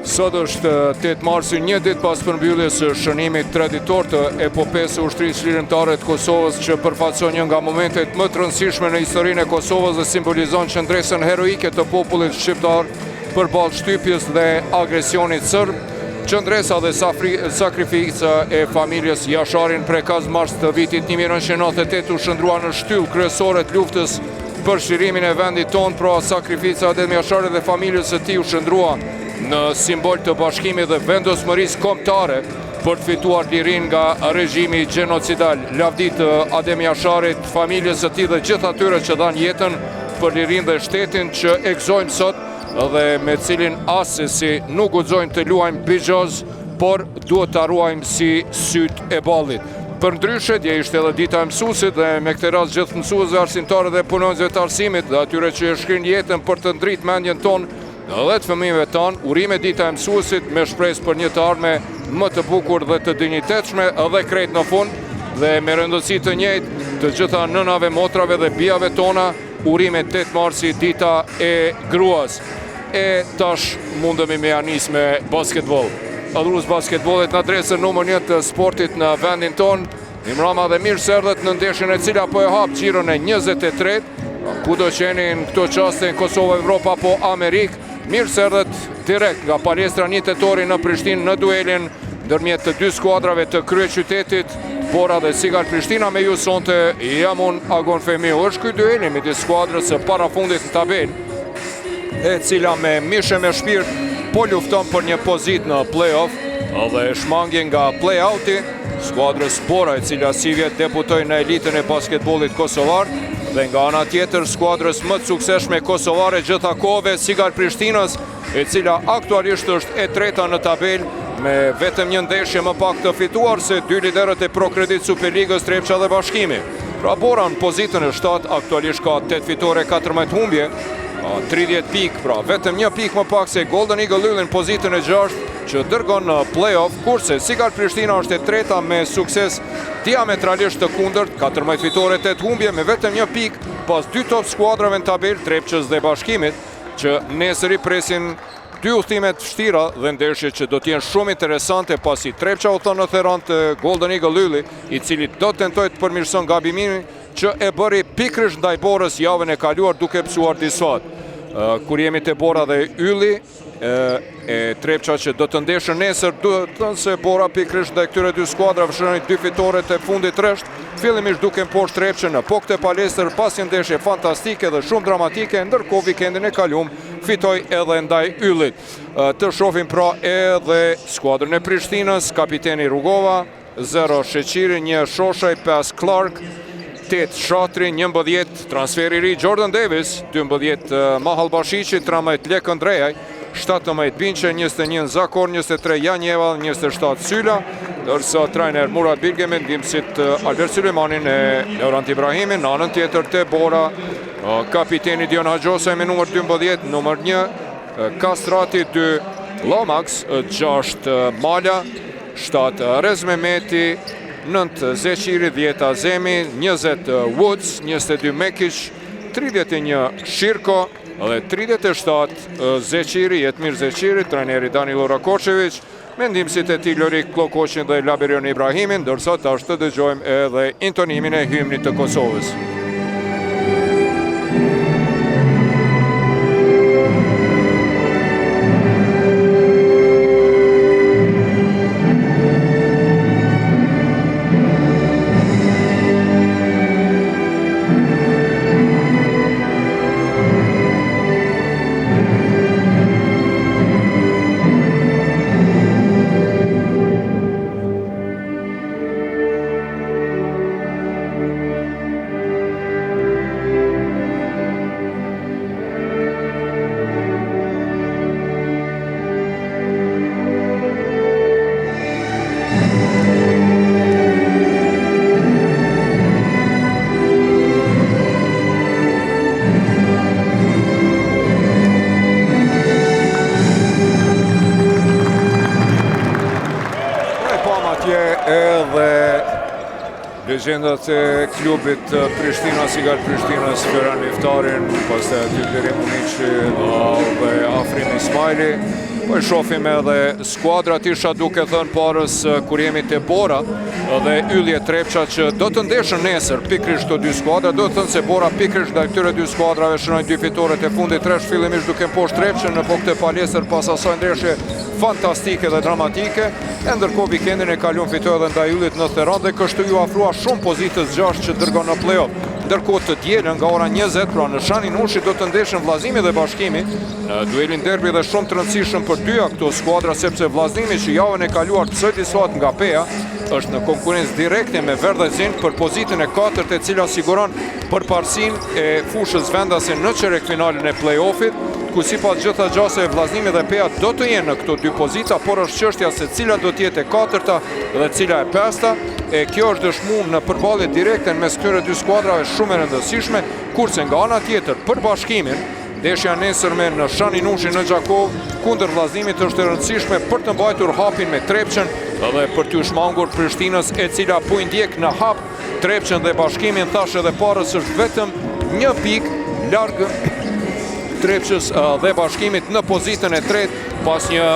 Sot është 8 marsi, një ditë pas përmbylljes së shënimit traditor të epopesë së ushtrisë lirimtare të Kosovës, që përfaqëson një nga momentet më të rëndësishme në historinë e Kosovës dhe simbolizon qëndresën heroike të popullit shqiptar përballë shtypjes dhe agresionit serb. Qëndresa dhe sakrifica e familjes Jasharin Prekaz mars të vitit 1998 u shndrua në shtyllë kryesore të luftës për shirimin e vendit tonë, pra sakrifica e Adem Jasharit dhe familjes së tij u shndrua në simbol të bashkimit dhe vendosmërisë kombëtare për të fituar lirinë nga regjimi gjenocidal. Lavdit Adem Jasharit, familjes së tij dhe gjithë atyre që dhanë jetën për lirinë dhe shtetin që e gëzojmë sot dhe me cilin asesi nuk guxojmë të luajmë bigjoz, por duhet ta ruajmë si syt e ballit. Për ndryshe, dje ishte edhe dita e mësuesit dhe me këtë rast gjithë mësuesve, arsimtarë dhe punonjësve të arsimit dhe atyre që e shkrin jetën për të ndritë mendjen tonë dhe të fëmijëve tanë, urime dita e mësuesit me shpresë për një të ardhme më të bukur dhe të dinjitetshme dhe krejt në fund, dhe me rëndësi të njëjtë të gjitha nënave, motrave dhe bijave tona, urime 8 marsi, dita e gruas. E tash mundemi me janis me basketbol. Adhurus basketbolit në adresën numër 1 të sportit në vendin tonë, Imrama dhe mirë se erdhët në ndeshjen e cila po e hap xhiron e 23, kudo që jeni në këto qaste në Kosovë, Evropa apo Amerikë, mirë se erdhët direkt nga palestra 1 tetori në Prishtinë në duelin ndërmjet të dy skuadrave të kryeqytetit, Bora dhe Sigal Prishtina. Me ju sonte jam unë Agon Femiu. Është ky dueli midis skuadrës së parafundit në tabelë, e cila me mishe me shpirt po lufton për një pozitë në play-off dhe shmangje nga play-outi skuadrës Bora, e cila si vjet debutoi në elitën e basketbollit kosovar, dhe nga ana tjetër skuadrës më të suksesshme kosovare gjitha kohëve, Sigal Prishtinës, e cila aktualisht është e treta në tabelë me vetëm një ndeshje më pak të fituar se dy liderët e Procredit Superligës, Trepça dhe Bashkimi. Pra Bora në pozitën e 7 aktualisht ka 8 fitore, 14 humbje, 30 pikë, pra vetëm një pikë më pak se Golden Eagle Lulli në pozitën e 6 që dërgon në play-off, kurse Sigal Prishtina është e treta me sukses diametralisht të kundërt, 14 fitore, 8 humbje me vetëm një pikë pas dy top skuadrave në tabelë, Trepçës dhe Bashkimit, që nesër i presin dy udhëtimet vështira dhe ndeshje që do të jenë shumë interesante, pasi Trepça u thon në Theran të Golden Eagle Lulli, i cili do të tentojë të përmirëson gabimin që e bëri pikërisht ndaj Borës javën e kaluar duke psuar disfat. Kur jemi te Bora dhe Ylli, e Trepça që do të ndeshën nesër, duhet të thënë se Bora pikërisht ndaj këtyre dy skuadrave shëroi dy fitore të fundit rresht, fillimisht duke poshtë Trepçën në Pokë Palestër, pas një ndeshje fantastike dhe shumë dramatike, ndërkohë vikendin e kaluar fitoi edhe ndaj Yllit. Të shohim pra edhe skuadrën e Prishtinës, kapiteni Rugova, 0 Sheqiri, 1 Shoshaj, 5 Clark, 8 Shatri, 11 transferi i ri Jordan Davis, 12 Mahal Bashiqi, 13 Lek Andrejaj, 17 Binqe, 21 Zakor, 23 Janjeva, 27 Syla, dërsa trajner Murat Bilge me ndihmësit Albert Sulejmanin e Laurent Ibrahimin. Në anën tjetër te Bora, kapiteni Dion Haxhosa me numër 12, numër 1 Kastrati, 2 Lomax, 6 Mala, 7 Rez Mehmeti, 9 Zeqiri, 10 Azemi, 20 Woods, 22 Mekish, 31 Shirko dhe 37 Zeqiri, Jetmir Zeqiri, trajneri Danilo Rakočević, me ndihmësit e tij Lorik Klokoqin dhe Laberion Ibrahimin, ndërsa tash të dëgjojmë edhe intonimin e hymnit të Kosovës. Legendat e klubit Prishtina, Sigal Prishtinas, Ferhan Miftarin, pastaj aty Bleri Muniqi dhe Afrim Ismaili. Po shohim edhe skuadrat isha duke thënë parës kur jemi te Bora dhe Yllje Trepça që do të ndeshën nesër pikërisht këto dy skuadra. Do të thënë se Bora pikërisht ndaj këtyre dy skuadrave shënoi dy fitoret e fundit tresh fillimisht duke mposhtë Trepçën, në po këtë palestër pas asaj ndeshje fantastike dhe dramatike. E ndërkohë vikendin e kaluar fitoi edhe ndaj Yllit në Theran dhe kështu ju afrua shumë pozitës 6 që dërgon në play-off. Ndërkohë të dielën nga ora 20 pra në Shani Nushi do të ndeshen Vllaznimi dhe Bashkimi në duelin derbi dhe shumë të rëndësishëm për dyja këto skuadra sepse Vllaznimi që javën e kaluar psoi disuat nga Peja është në konkurrencë direkte me Verdhezin për pozitën e 4 e cila siguron përparësinë e fushës vendase në çerekfinalen e play-offit, ku sipas gjitha gjasave Vllaznimi dhe Peja do të jenë në këto dy pozita, por është çështja se cila do të jetë e 4-ta dhe cila e 5-ta. E kjo është dëshmuar në përballje direkte mes këtyre dy skuadrave shumë e rëndësishme, kurse nga ana tjetër për Bashkimin, ndeshja nesërme në Shani Nushi në Gjakov kundër Vllaznimit është e rëndësishme për të mbajtur hapin me Trepçën dhe për t'u shmangur Prishtinës, e cila po i ndjek në hap Trepçën dhe Bashkimin. Thash edhe parës është vetëm një pikë larg Trepçës dhe Bashkimit në pozitën e tretë pas një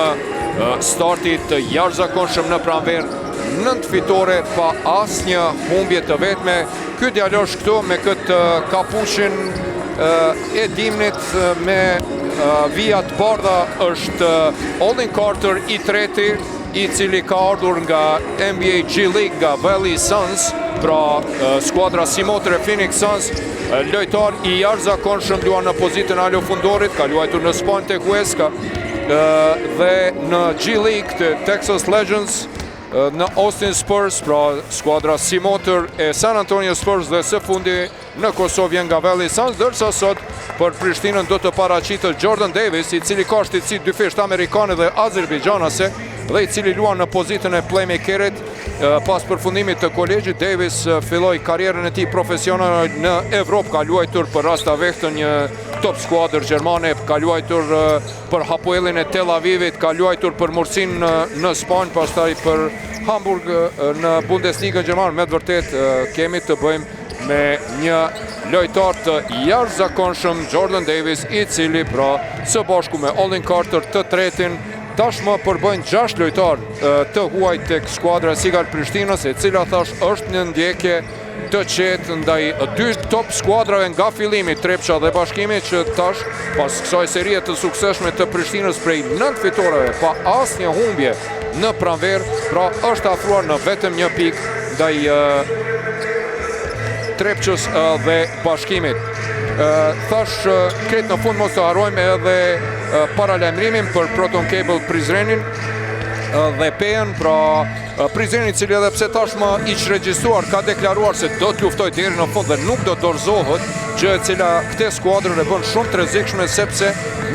starti të jashtëzakonshëm në pranverë, 9 fitore pa asnjë humbje të vetme. Ky djalosh këtu me këtë kapuçin e dimnit me vija të bardha është Olin Carter i treti, i cili ka ardhur nga NBA G League nga Valley Suns, pra skuadra simotre Phoenix Suns, lojtar i jashtëzakonshëm, luan në pozitën alo fundorit, ka luajtur në Spanjë tek Huesca dhe në G League të Texas Legends, në Austin Spurs, pra skuadra simotor e San Antonio Spurs, dhe së fundi në Kosovë vjen nga Valley Suns, dërsa sot për Prishtinën do të paraqitet Jordan Davis, i cili ka shtetësi dyfisht amerikane dhe azerbaixhanase dhe i cili luan në pozitën e playmakerit. Pas përfundimit të kolegjit, Davis filloi karrierën e tij profesionale në Evropë, ka luajtur për Rasta Vechtën, një top skuadër gjermane, ka luajtur për Hapoelin e Tel Avivit, ka luajtur për Mursin në Spanjë, pastaj për Hamburg në Bundesliga gjermane. Me të vërtet kemi të bëjmë me një lojtar të jashtëzakonshëm, Jordan Davis, i cili pra së bashku me Olin Carter të tretin tashmë përbëjnë 6 lojtar të huaj tek skuadra Sigal Prishtinës, e cila thash është një ndjekje të qetë ndaj dy top skuadrave nga fillimi, Trepça dhe Bashkimi, që tash pas kësaj serie të suksesshme të Prishtinës prej 9 fitoreve pa asnjë humbje në pranverë, pra është afruar në vetëm një pikë ndaj Trepçës dhe Bashkimit. Thash kretë në fund mos të harrojmë edhe paralajmërimin për Proton Cable Prizrenin dhe Pejen, pra Prizreni, cili edhe pse tashmë i regjistruar ka deklaruar se do të luftojë deri në fund dhe nuk do dorëzohet, gjë e cila këtë skuadrën e bën shumë të rrezikshme sepse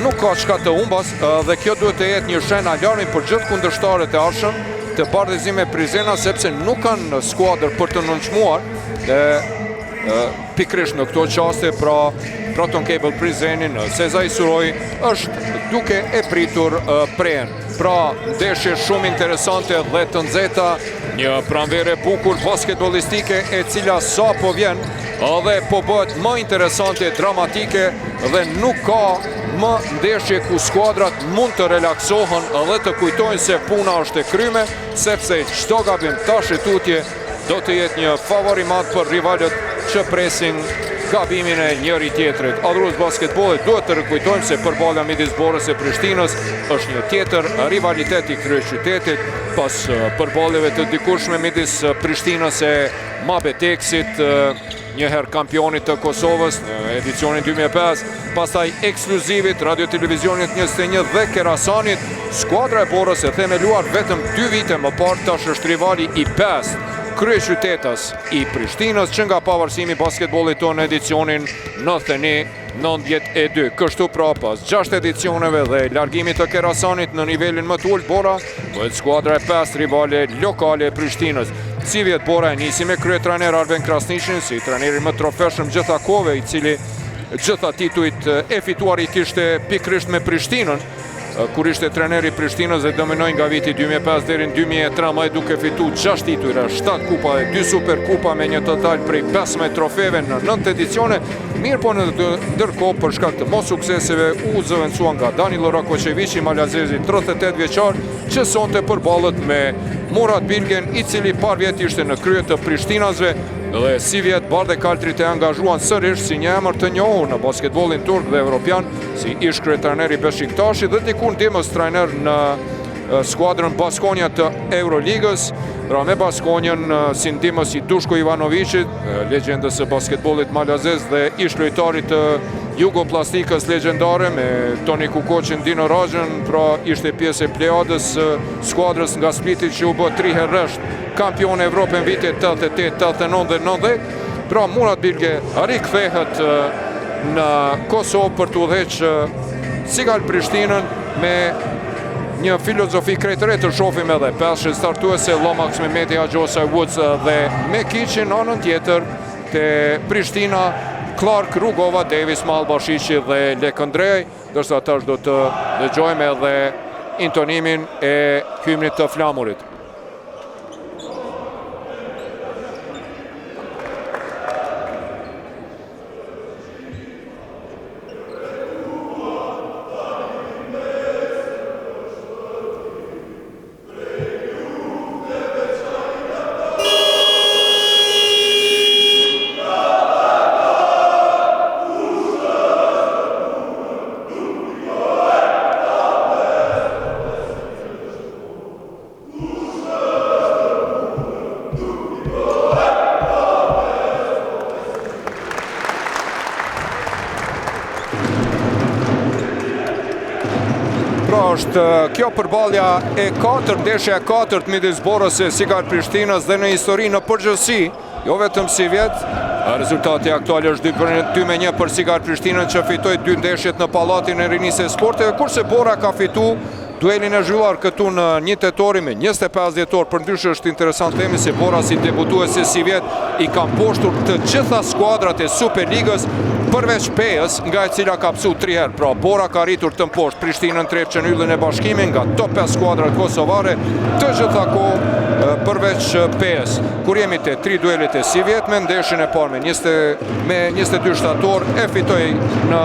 nuk ka çka të humbas dhe kjo duhet të jetë një shenjë alarmi për gjithë kundërshtarët e ardhshëm të bardhëzimit me Prizrena, sepse nuk kanë skuadër për të nënçmuar pikërisht në këto qaste. Pra Proton Cable Prizrenin, Sezai Suroj është duke e pritur Prejen. Pra ndeshje shumë interesante dhe të nxehta, një pranverë bukur basketbollistike e cila sa po vjen dhe po bëhet më interesante, dramatike, dhe nuk ka më ndeshje ku skuadrat mund të relaksohen dhe të kujtojnë se puna është e kryme, sepse çdo gabim tash e tutje do të jetë një favorimat për rivalët që presin gabimin e njëri tjetrit. Adhurues basketbollit duhet të rikujtojmë se përballja midis Borës e Prishtinës është një tjetër rivalitet i kryeqytetit pas përballjeve të dikurshme midis Prishtinës e Mabetexit, njëherë kampionit të Kosovës në edicionin 2005, pastaj ekskluzivit Radio Televizionit 21 dhe Kerasanit. Skuadra e Borës e themeluar vetëm 2 vite më parë tash është rivali i 5 kryeqytetas i Prishtinës, që nga pavarësimi basketbollit tonë edicionin 91-92. Kështu pra pas 6 edicioneve dhe largimit të Kerasanit në nivelin më të ulët, Bora bëhet skuadra e 5 rivale lokale e Prishtinës. Si vjet Bora e nisi me kryetrajner Arben Krasniqin, si trajneri më trofeshëm gjitha kohëve, i cili gjitha titujt e fituar i kishte pikërisht me Prishtinën, kur ishte treneri Prishtinës dhe dominoi nga viti 2005 deri në 2013 duke fitu 6 titujra, 7 kupa dhe 2 super kupa me një total prej 15 trofeve në 9 edicione. Mirë po në ndërkohë për shkak të mos sukseseve u zëvendësua nga Danilo Rakočevići, malazezi 38 vjeçar, që sonte përballët me Murat Bilgen, i cili par vjet ishte në krye të Prishtinasve dhe si vjet Bardhe Kaltrit e angazhuan sërish si një emër të njohur në basketbollin turk dhe evropian, si ish kryetari i Beshiktashi dhe diku ndihmës trajner në skuadrën Baskonia të Euroligës. Pra me Baskonjën si ndihmës i Dushko Ivanovićit, legjendës së basketbollit malazez dhe ish lojtarit të Jugoplastikës legjendare, me Toni Kukoqin, Dino Rajën, pra ishte pjesë e plejadës skuadrës nga Spliti që u bë 3 herë rresht kampion e Evropën vitet 88, 89 dhe 90. Pra Murat Bilge rikthehet në Kosovë për të udhëheqë Sigal Prishtinën me një filozofi krejtëre. Të shohim edhe pesë startuese, Lomax, Mehmeti, Haxhosaj, Woods dhe Mekiqi, në anën tjetër te Prishtina, Clark, Rugova, Davis, Malbashiqi dhe Lekëndrej, dërsa tash do të dëgjojmë edhe intonimin e hymnit të flamurit. Është kjo përballja e 4, ndeshja e 4 midis Borës e Sigal Prishtinës dhe në histori në përgjithësi, jo vetëm si vjet. Rezultati aktual është 2-1 për Sigal Prishtinën, që fitoi 2 ndeshjet në pallatin e rinisë së sporteve, kurse Bora ka fituar duelin e zhvilluar këtu në 1 tetori me 25 dhjetor. Përndryshe është interesant themi se Bora si debutuese si vjet i ka mposhtur të gjitha skuadrat e Superligës, përveç Pejës, nga e cila ka psu 3 herë. Pra Bora ka rritur të mposhtë Prishtinën, Trepçën, Yllin e Bashkimit nga top 5 skuadrat kosovare të gjitha kohë përveç Pejës. Kur jemi te 3 duelet e si vjet, me ndeshjen e parë me 22 shtator e fitoi në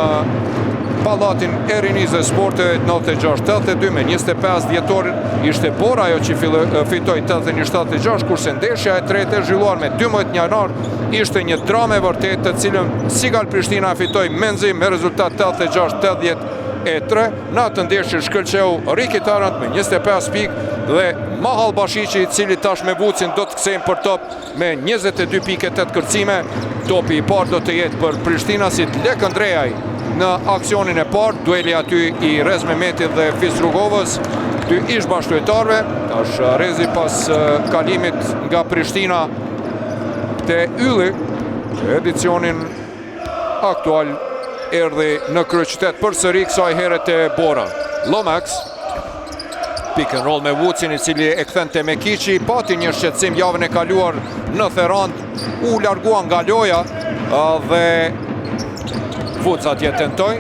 pallatin e rinisë së sporteve 96-82 me 25 dhjetor. Ishte Bora ajo që fitoi 81-76, kurse ndeshja e tretë e zhvilluar me 12 janar ishte një dramë e vërtetë, të cilën Sigal Prishtina fitoi menzi me rezultat 86-83. Në atë ndeshje shkëlqeu Riki Tarant me 25 pikë dhe Mahal Bashiqi, i cili tash me Vucin do të kthehen për top me 22 pikë, 8 kërcime. Topi i parë do të jetë për Prishtinasit Lekëndrejaj në aksionin e parë, dueli aty i Rez Mehmetit dhe Fis Rugovës, 2 ish bashkëlojtarëve. Tash Rezi pas kalimit nga Prishtina te Ylli, edicionin aktual erdhi në kryeqytet përsëri, kësaj herë te Bora. Lomax, pick and roll me Woodsin, i cili e kthen te Mekiqi, pati një shqetësim javën e kaluar në Therand, u largua nga loja dhe Woods atje tentoi,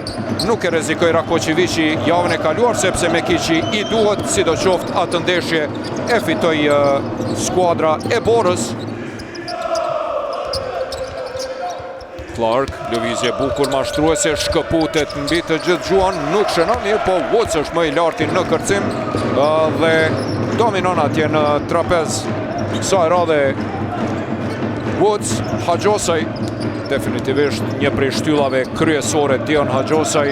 nuk e rrezikoi Rakočevići javën e kaluar sepse Mekiqi i duhet, sidoqoftë atë ndeshje e fitoi skuadra e Borës. Clark, lëvizje bukur mashtruese, shkëputet mbi të gjithë gjuan, nuk shënon mirë, po Woods është më i larti në kërcim dhe dominon atje në trapez. Kësaj radhe Woods, Haxhosaj, definitivisht një prej shtyllave kryesore, Dion Haxhosaj,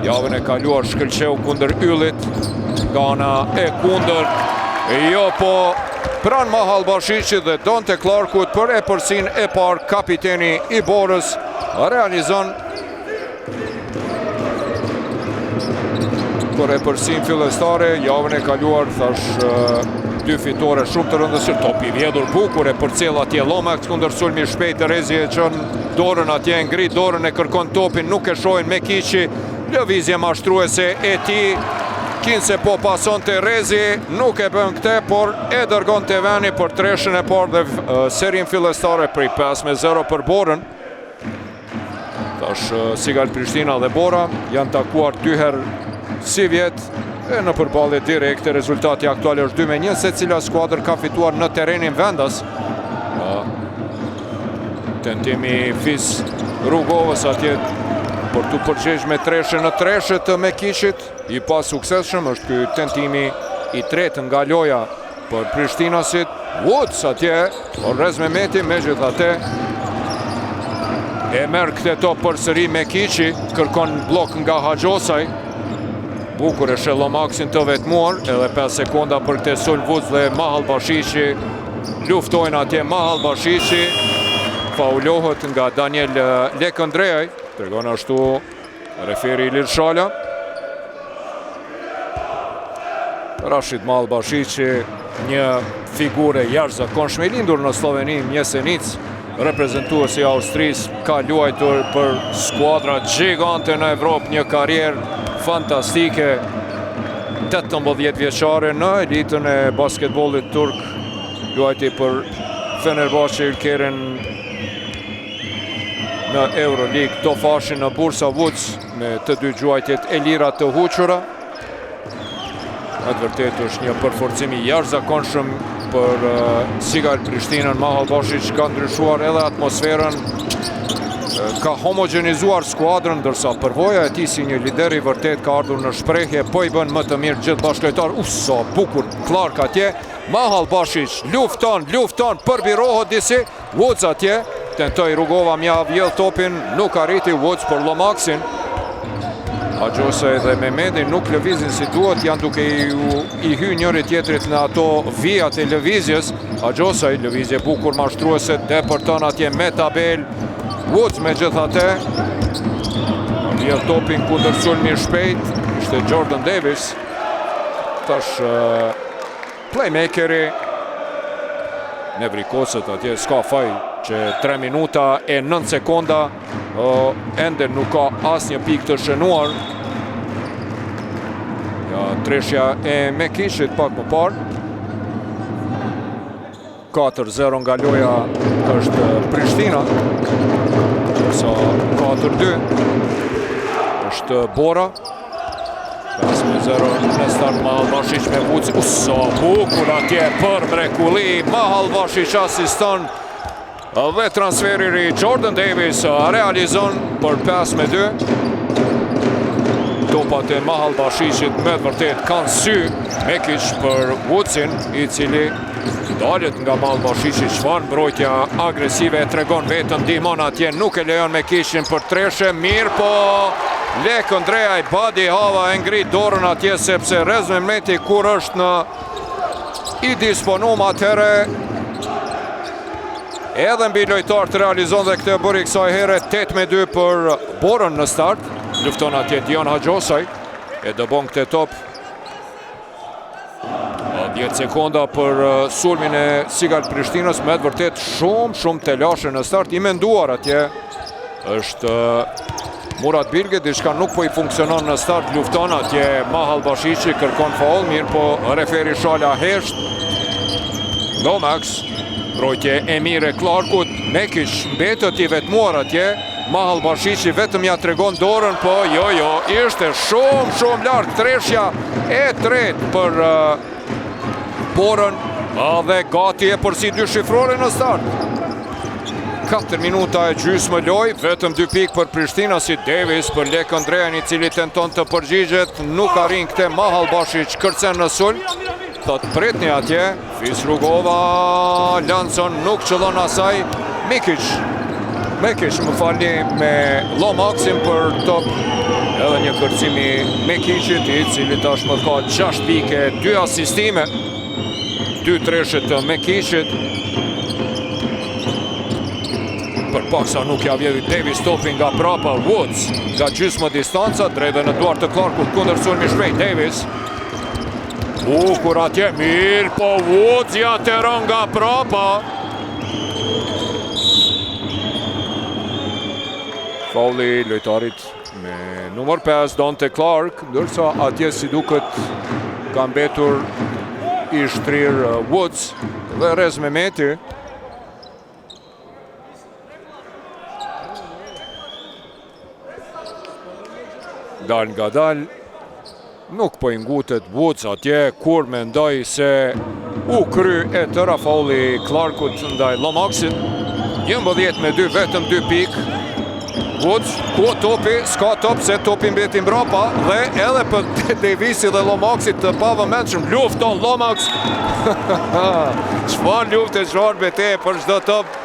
javën e kaluar shkëlqeu kundër Yllit, nga ana e kundër, jo po pran Mahal Bashiqi dhe Donte Clarkut për epërsin e parë. Kapiteni i Borës realizon për epërsin fillestare, javën e kaluar thash 2 fitore shumë të rëndësishme. Topi vjedhur bukur e përcjell atje Lomax kundër sulmi shpejt, Rezi e çon dorën atje, ngrit dorën e kërkon topin, nuk e shohin Mekiqi, lëvizje mashtruese e tij. Kinse po pason të Rezi, nuk e bën këte, por e dërgon të veni për treshën e parë dhe serin fillestare prej 5-0 për Borën. Tash Sigal Prishtina dhe Bora janë takuar 2 herë si vjet e në përballje direkte. Rezultati aktual është 2-1, se cila skuadër ka fituar në terrenin vendas. Tentimi Fis Rugovës atje për të përgjegjë me treshe në treshe të Mekishit, i pa suksesshëm. Është ky tentimi i tretë nga loja për Prishtinasit. Woods atje, Orrez Mehmeti megjithatë e merr këtë top përsëri Mekishi, kërkon blok nga Haxhosaj. Bukur e Lomaksin të vetmuar, edhe 5 sekonda për këtë sul. Woods dhe Mahal Bashishi luftojnë atje. Mahal Bashishi faulohet nga Daniel Lekëndreaj, tregon ashtu referi Ilir Shala. Rashid Mahal Bashishi, një figure jashtëzakonshme, i lindur në Sloveni, Mjesenic, reprezentuesi i Austrisë, ka luajtur për skuadra gjigante në Evropë, një karrierë fantastike. 18 vjeçare në elitën e basketbollit turk, luajti për Fenerbahçe Ülkerën në Euroleague, Tofashi në Bursa. Woods me të dy gjuajtjet e lira të huqura. Atë vërtet është një përforcim i jashtëzakonshëm për Sigal Prishtinën. Mahal Bashish ka ndryshuar edhe atmosferën, ka homogenizuar skuadrën, ndërsa përvoja e tij si një lider i vërtet ka ardhur në shprehje, po i bën më të mirë gjithë bashkëlojtar. Sa bukur Clark atje. Mahal Bashish lufton, përbirohet disi. Woods atje, tentoi Rugova mja vjell topin, nuk arriti Woods për Lomaksin. Haxhosaj dhe Mehmeti nuk lëvizin si duhet, janë duke i hy njëri tjetrit në ato vijat e lëvizjes. Haxhosaj, lëvizje bukur mashtruese, depërton atje me tabel. Woods megjithatë vjell topin kundër sulmi shpejt, ishte Jordan Davis. Tash playmakeri Nevri Kosët atje, s'ka faj që 3 minuta e 9 sekonda ende nuk ka asnjë pikë të shënuar. Ja, treshja e Mekishit pak më parë. 4-0 nga loja është Prishtina, ndërsa 4-2 është Bora. 5-0 në start. Mahal Bashish me Woods. Sa bukur atje për mrekulli. Mahal Bashish asiston dhe transferi i Jordan Davis realizon për 5-2. Topat e Mahal Bashishit me vërtet kanë sy Mekish për Woodsin, i cili dalet nga Mahal Bashishi. Çfarë mbrojtja agresive e tregon vetën, ndihmon atje, nuk e lejon Mekishin për treshe. Mirë po Lekëndreaj, Badi Hava e ngrit dorën atje, sepse Orrez Mehmeti kur është në i disponum atëre edhe mbi lojtar të realizon dhe këtë bëri kësaj here. 8-2 për Borën në start. Lufton atje Dion Haxhosaj, e dëbon këtë top. 10 sekonda për sulmin e Sigal Prishtinës, me të vërtet shumë të lashe në start. I menduar atje është Murat Bilge, diçka nuk po i funksionon në start. Lufton atje Mahal Bashishi, kërkon faul, mirë po referi Shala hesht. Lomax, mbrojtje e mire Clarkut. Mekish mbetët i vetmuar atje. Mahal Bashishi vetëm ja tregon dorën, po jo, ishte shumë larg. Treshja e tretë për Borën, dhe gati e përsi 2 shifrore në start. 4 minuta e gjysmë loj, vetëm 2 pikë për Prishtina, si Davis për Lekëndrejan, i cili tenton të përgjigjet, nuk arrin këte. Mahal Bashish kërcen në sulm, thot pritni atje. Fis Rugova, Lanson nuk qëllon asaj. Mekish më falni me Lomaksin për top, edhe një kërcimi Mekishit, i cili tash më ka 6 pike, 2 asistime, 2 treshet të Mekishit. Për paksa nuk ja vjedhi Davis topin nga prapa. Woods nga gjysmë distanca, drejve në duart të Clarkut, kundër sulmi shpejt. Davis bukur atje, mirë po Woods ja teron nga prapa. Fauli lojtarit me numër 5, Dante Clark, ndërsa atje si duket ka mbetur i shtrir Woods dhe Orrez Mehmeti. Dal nga dal, Nuk po i ngutet Woods atje, kur mendoj se u kry e tëra fauli Clarkut ndaj Lomaxit. 11-2, vetëm 2 pikë. Woods, ku topi, s'ka top se topi mbeti mbrapa dhe edhe për Davisi dhe Lomaxit të pavëmendshëm lufton Lomax. Çfarë lufte, çfarë betejë për çdo top.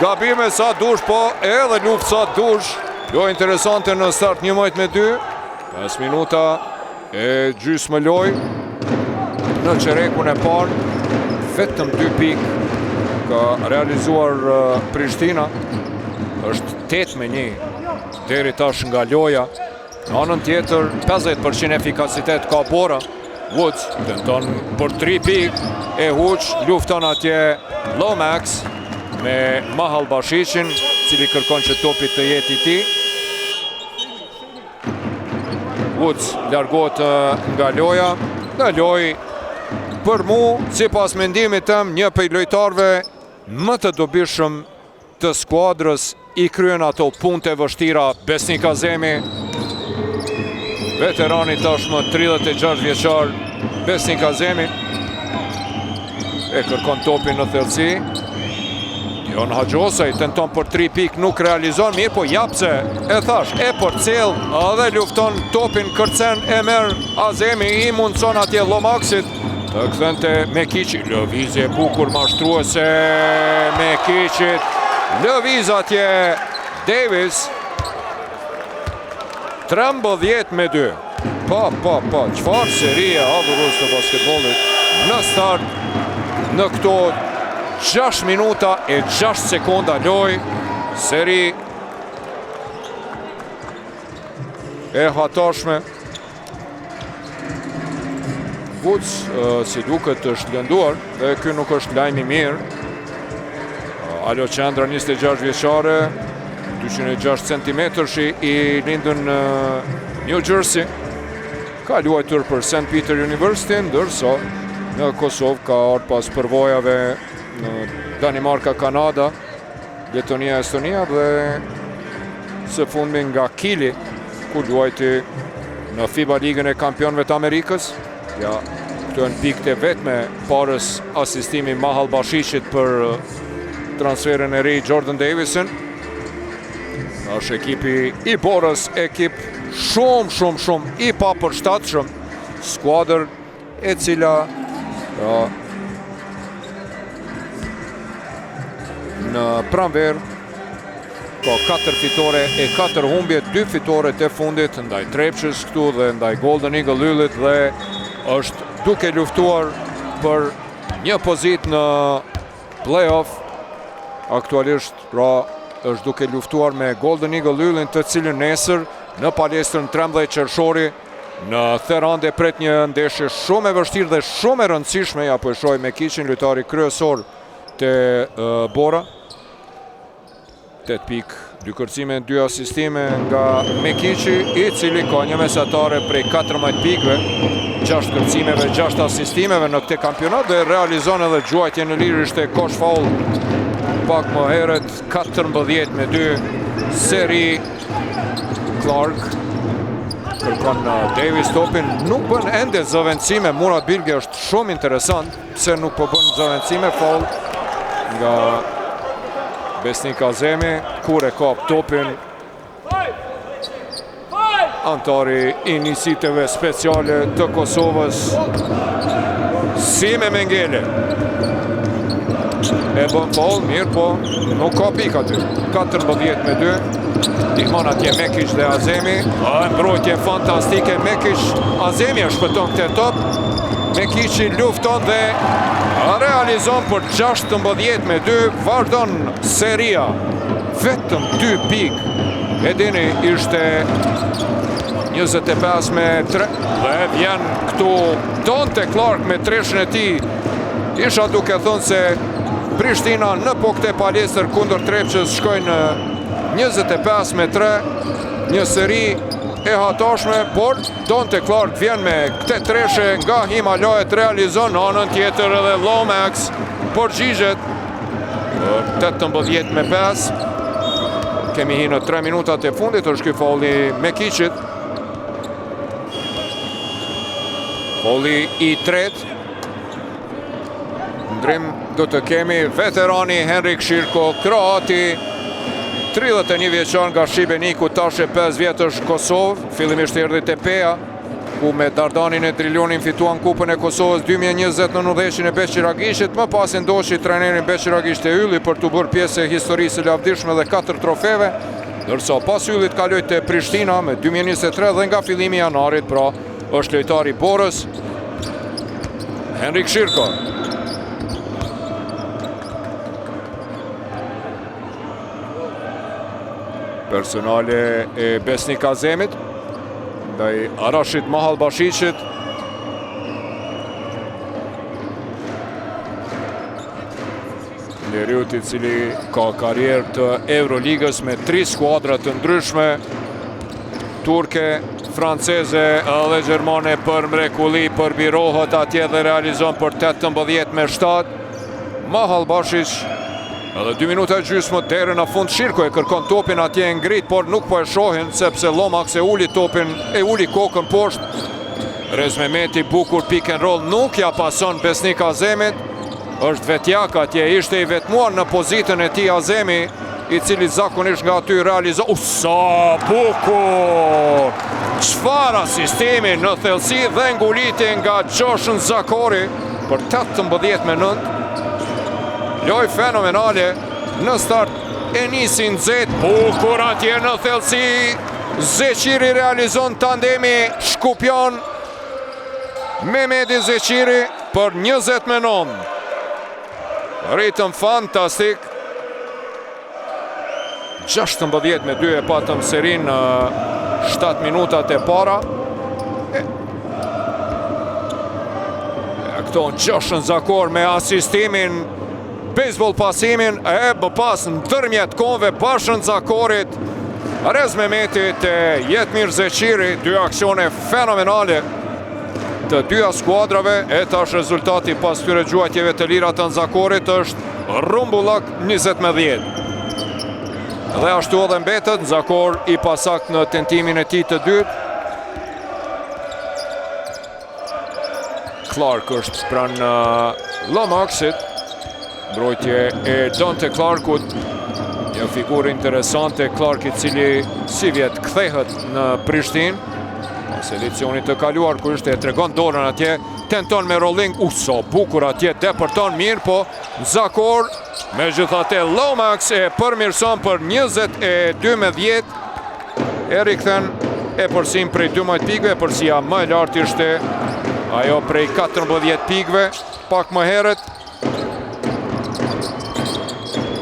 Gabime sa dush, po edhe luftë sa dush. Jo interesante në start 11-2. 5 minuta e gjysmë loj në qerekun e parë. Vetëm 2 pikë ka realizuar Prishtina. Është 8-1 deri tash nga loja. Në anën tjetër 50% efikasitet ka Bora. Woods tenton për 3 pikë e huq, lufton atje Lomax me Mahal Bashishin, cili kërkon që topi të jetë i tij. Woods largohet nga loja. Në loj, për mu, si pas mendimit tëm, një prej lojtarëve më të dobishëm të skuadrës, i kryen ato punte vështira. Besnik Azemi, veterani tashmë 36 vjeçar, Besnik Azemi e kërkon topin në thellësi. Jon Haxhosaj tenton për 3 pikë, nuk realizon, mirë po japse, e thash, e përcjell dhe lufton topin, kërcen e merr Azemi, i mundson atje Lomaxit të kthente Mekiqi, lëvizje bukur mashtruese Mekiqit, lëviz atje Davis. 13-2. Po, çfarë serie adhurues të basketbollit në start në këto 6 minuta e 6 sekonda loj, seri e hatashme. Woods si duket është lënduar dhe ky nuk është lajm i mirë. Alo Qendra 26 vjeçare, 206 cm, i lindur në New Jersey. Ka luajtur për St. Peter University, ndërsa në Kosovë ka ardhur pas përvojave në Danimarka, Kanada, Letonia, Estonia dhe së fundmi nga Kili, ku luajti në FIBA Ligën e Kampionëve të Amerikës. Ja, këto janë pikët e vetme parës asistimi Mahal Bashishit për transferin e ri Jordan Davison. Është ekipi i Borës, ekip shumë i papërshtatshëm, skuadër e cila në pranverë ka 4 fitore e 4 humbje, 2 fitore të fundit ndaj Trepçës këtu dhe ndaj Golden Eagle Lullit, dhe është duke luftuar për një pozit në playoff. Aktualisht është duke luftuar me Golden Eagle Lullin, të cilën nesër në palestrën 13 qershori në Therande pret një ndeshje shumë e vështirë dhe shumë e rëndësishme. Ja po e shoh Mekiqin, lojtari kryesor te Bora. 8 pikë, 2 kërcime, 2 asistime nga Mekiqi, i cili ka një mesatare prej 14 pikëve, 6 kërcimeve, 6 asistimeve në këtë kampionat, dhe realizon edhe gjuajtje në lirë. Ishte kosh faul pak më herët. 14-2 seri. Clark kërkon Davis topin, nuk bën ende zëvendësime. Murat Bilge është shumë interesant pse nuk po bën zëvendësime. Faul nga Besnik Azemi, kur e kap topin antari i nisiteve speciale të Kosovës, Sime Mengele. E bën faul, mirë po, nuk ka pik aty. 14-2. Ndihmon atje Mekiq dhe Azemi. Mbrojtje fantastike Mekiq. Azemi e shpëton këtë top. Mekiqi lufton dhe realizon për 16-2. Vazhdon seria. Vetëm 2 pikë. E dini, ishte 25-3. Dhe vjen këtu Donte Clark me treshën e tij. Isha duke thënë se Prishtina në po këte palestër kundër Trepçës shkojnë 25-3, një seri e hatashme, por Donte Clark vjen me këte treshe nga Himalajët, realizon në anën tjetër edhe Lomax përgjigjet. 18-5. Kemi hi në 3 minutat e fundit, është ky fauli Mekiqit. Folli i tret. Ndrim do të kemi veterani Henrik Shirko, kroati, 31 vjeçar nga Shibeniku, tash e 5 vjetësh Kosovë. Fillimisht erdhi te Peja, ku me Dardanin e Drilionin fituan Kupën e Kosovës 2020 në udhëheqjen e Beqiragishit. Më pas ndoshi trajnerin Beqiragisht e Ylli për të bërë pjesë e historisë së lavdishme dhe 4 trofeve, ndërsa pas Yllit kaloi te Prishtina me 2023 dhe nga fillimi i janarit, pra është lojtari i Borës, Henrik Shirko. Personale e Besnik Azemit ndaj Arashit Mahalbashicit. Njeriut i cili ka karrierë të Euroligës me 3 skuadra të ndryshme, turke, franceze dhe gjermane, për mrekulli, për birohet atje dhe realizon për 18-7. Mahalbashic edhe 2 minuta e gjysmë deri në fund. Shirko e kërkon topin atje e ngrit, por nuk po e shohin sepse Lomax e uli topin, e uli kokën poshtë. Rez Mehmeti bukur pick and roll, nuk ja pason Besnik Azemit. Është vetjak atje, ishte i vetmuar në pozitën e tij Azemi, i cili zakonisht nga aty realizon. Sa bukur! Çfarë asistimi në thellësi dhe ngulitje nga Gjoshen Zakori për 18-9. Loj fenomenale në start, e nisi nxehtë, bukur atje në thellësi. Zeqiri realizon tandemi Shkupjan Mehmeti Zeqiri për 20-9. Ritëm fantastik. 16-2 e patëm serin në 7 minutat e para. Këto Gjoshen Zakor me asistimin, baseball pasimin, më pas në dërmjet konve Bashën Zakorit, Rez Mehmetit e Jetmir Zeqiri, 2 aksione fenomenale të dyja skuadrave, e tash rezultati pas këtyre gjuajtjeve të lira të Zakorit është rumbullak 20-10. Dhe ashtu edhe mbetet Zakor i pasakt në tentimin e tij të dytë. Clark është pranë Lomaxit. Mbrojtje e Dante Clarkut, një figurë interesante. Clark i cili si vjet kthehet në Prishtinë pas edicionit të kaluar, ku ishte e tregon dorën atje, tenton me rolling, so bukur atje, depërton mirë, po Zakor megjithatë Lomax e përmirëson për 22-10. E rikthen e përsim prej 12 pikëve, përsia më e lartë ishte ajo prej 14 pikëve pak më herët.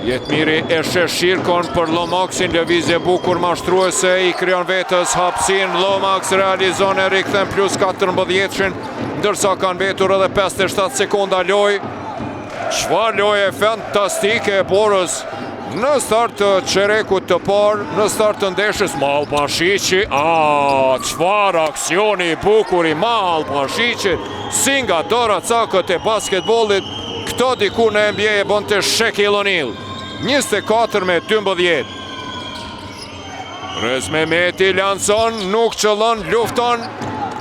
Jetmiri e sheh Shirkon për Lomaxin, lëvizje bukur mashtruese, i krijon vetës hapësinë. Lomax realizon e rikthen plus 14-shin, ndërsa kanë mbetur edhe 57 sekonda lojë. Çfarë loje fantastike e Borës në start të çerekut të parë, në start të ndeshjes. Mahalbashici, çfarë aksioni i bukur i Mahalbashicit, si nga dora cakët e basketbollit. Këto diku në NBA e bënte Shaquille O'Neal. 24-12. Rez Mehmeti lanson, nuk qëllon, lufton.